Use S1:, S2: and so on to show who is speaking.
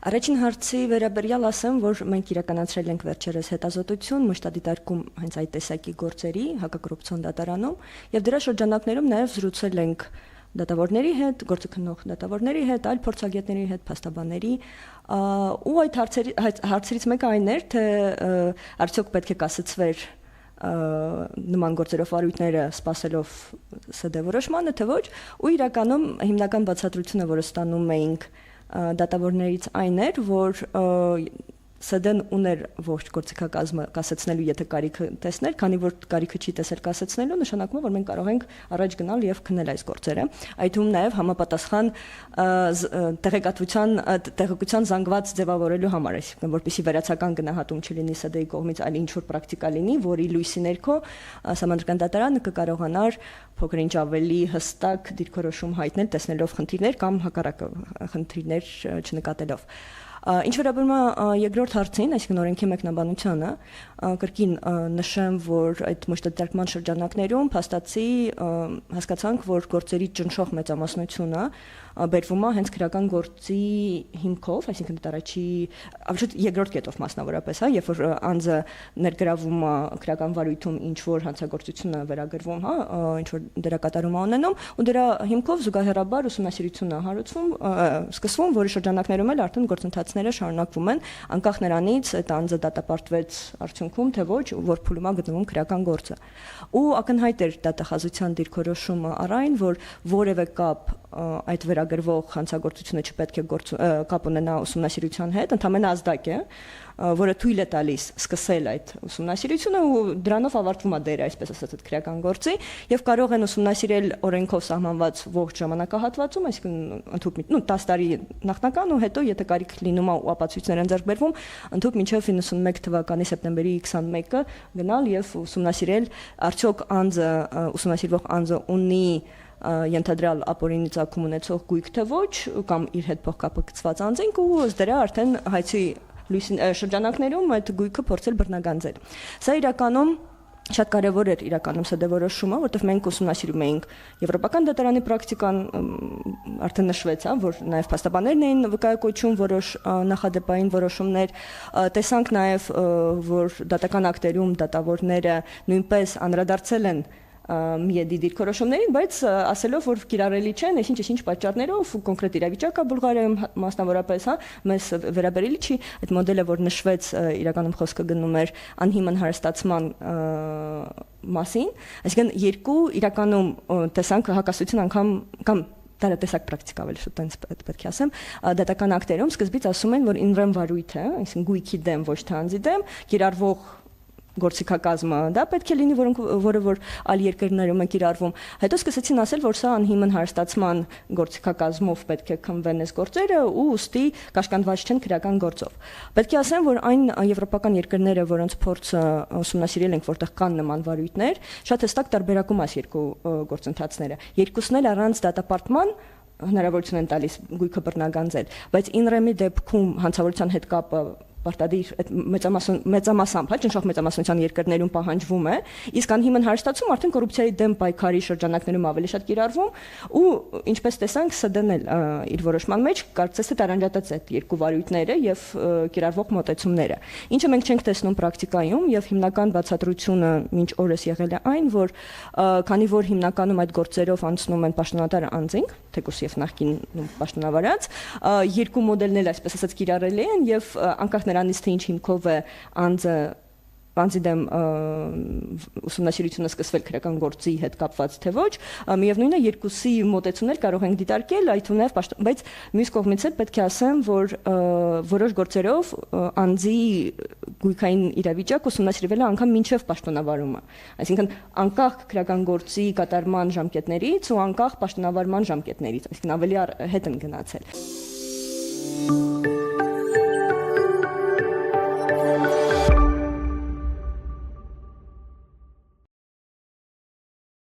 S1: Առաջին հարցի վերաբերյալ ասեմ, որ մենք իրականացրել ենք վերջերս հետազոտություն մշտադիտարկում հենց այդ տեսակի գործերի հակակոռուպցիոն դատարանում եւ դրա շրջանակներում նաեւ զրուցել ենք դատավորների հետ, գործը քննող դատավորների հետ, այլ փորձագետների հետ, փաստաբանների ու այդ հարցերից մեկը այն էր, թե արդյոք պետք է կասեցվեր նման գործերով վարույթները սպասելով ՍԴ որոշմանը, թե ոչ, ու իրականում հիմնական բացատրությունը, որը ստանում էինք դատավորներից այն էր, որ ՍԴ-ն ուներ ողջ գործիքակազմը կասեցնելու, եթե կարիքը տեսներ, քանի որ կարիքը չի տեսել կասեցնելու, նշանակում է, որ մենք կարող ենք առաջ գնալ եւ քննել այս գործերը։ Այդ թվում նաեւ համապատասխան տեղեկատվության զանգված ձևավորելու համար, այսինքն որպեսզի վերացական գնահատում չլինի ՍԴ-ի կողմից, այլ ինչ որ պրակտիկա լինի, որի լույսի ներքո Սահմանադրական դատարանը կկարողանար փոքր-ինչ ավելի հստակ դիրքորոշում հայտնել, տեսնելով խնդիրներ կամ հակառակը խնդիրներ չնկատելով։ Ինչ վերաբերում է երկրորդ հարցին, այսինքն օրենքի մեկնաբանությանը, կրկին նշեմ, որ այդ մշտադիտարկման շրջանակներում փաստացի հասկացանք, որ գործերի ճնշող մեծամասնությունը բերվում է հենց քրական գործի հիմքով, այսինքն դա առաջի երկրորդ կետով մասնավորապես, հա, երբ որ անձը ներգրավում է քրական վարույթում ինչ որ հանցագործություն է վերագրվում, հա, ինչ որ դերակատարում է ունենում, ու դրա հիմքով զուգահեռաբար ուսումնասիրություն է հարուցվում, սկսվում, որի շրջանակներում էլ արդեն գործընթացները շարունակվում են, անկախ նրանից այդ անձը դատապարտվեց արդյունքում, թե ոչ, որ փուլում է գտնվում քրական գործը։ Ու ակնհայտ էր դատախազության դիրքորոշումը առ այն, որ որևէ կապ այդ վերագրվող հանցագործությունը չպետք է կապ ունենա ուսումնասիրության հետ, ընդհանրապես ազդակ է, որը թույլ է տալիս սկսել այդ ուսումնասիրությունը ու դրանով ավարտվում է դերը, այսպես ասած, այդ քրական գործի եւ կարող են ուսումնասիրել օրենքով սահմանված ողջ ժամանակահատվածում, այսինքն ընդհանուր 10 տարի նախնական ու հետո եթե կարիք լինում է ու ապացույցներ են ձեռք բերվում, ընդհանուր մինչեւ 91 թվականի սեպտեմբերի 21-ը գնալ եւ ուսումնասիրել արդյոք անձը ուսումնասիրվող անձը ունի ենթադրյալ ապօրինի ծագում ունեցող գույք թե ոչ կամ իր հետ փոխկապը գծված անձինք ու ըստ դրա արդեն հայցի լույսի շրջանակներում այդ գույքը փորձել բռնագանձել։ Սա իրականում շատ կարևոր էր իրականում ՍԴ որոշումը, որտեղ մենք ուսումնասիրում էինք եվրոպական դատարանի պրակտիկան, արդեն նշվեց, հա, որ նաև փաստաբաններն էին վկայակոչում որոշ նախադեպային որոշումներ, տեսանք նաև, որ դատական ակտերում դատավորները նույնպես անդրադարձել են միեդի դիրքորոշումներին, բայց ասելով, որ կիրառելի չեն, ինչ պատճառներով կոնկրետ իրավիճակը Բուլղարիայում մասնավորապես, հա, մեզ վերաբերելի չի, այդ մոդելը, որ նշվեց, իրականում խոսքը գնում էր անհիմն հարստացման մասին, այսինքն երկու իրականում տեսանք հակասություն անգամ կամ տարատեսակ պրակտիկա ավելի շուտ այնպես պետք է ասեմ, դատական ակտերում սկզբից ասում են, որ ինրեմ վարույթ է, այսինքն գույքի դեմ, ոչ թե անձի դեմ, կիրառվող գործիքակազմը, դա պետք է լինի, որը որ այլ երկրներում է կիրառվում։ Հետո սկսեցին ասել, որ սա անհիմն հարստացման գործիքակազմով պետք է քննվեն այս գործերը ու ուստի կաշկանդված չեն քրական գործով։ Պետք է ասեմ, որ այն եվրոպական երկրները, որոնց փորձը ուսումնասիրել ենք, որտեղ կան նման վարույթներ, շատ հստակ տարբերակում այս երկու գործընթացները։ Երկուսն էլ առանց դատապարտման հնարավորություն են տալիս գույքը բռնագանձել, բայց ինրեմի դեպքում հանցավորության հետ կապը պարտադիր այդ մեծամասամբ, հա, ճնշող մեծամասնության երկրներում պահանջվում է, իսկ անհիմն հարստացում արդեն կոռուպցիայի դեմ պայքարի շրջանակներում ավելի շատ կիրառվում ու ինչպես տեսանք ՍԴ-ն էլ իր որոշման մեջ կարծես թե տարանջատեց այդ երկու վարույթները եւ կիրառվող մոտեցումները։ Ինչը մենք չենք տեսնում պրակտիկայում եւ հիմնական բացատրությունը մինչ օրս եղել է այն, որ քանի որ հիմնականում այդ գործերով անցնում են պաշտոնատար անձինք, թեկուզ եւ նախկին պաշտոնավարած, երկու մոդելն էլ այսպես ասած կիրառելի են եւ անկախ նրանից թե ինչ հիմքով է անձի դեմ ուսումնասիրությունը սկսվել քրական գործի հետ կապված թե ոչ, միևնույնն է երկուսի մոտեցումներ կարող ենք դիտարկել, այդ ու նաև բայց մյուս կողմից էլ պետք է ասեմ, որ որոշ գործերով անձի գույքային իրավիճակ ուսումնասիրվել է անգամ մինչև պաշտոնավարումը, այսինքն անկախ քրական գործի կատարման ժամկետներից ու անկախ պաշտոնավարման ժամկետներից, այսինքն ավելի հետ են գնացել։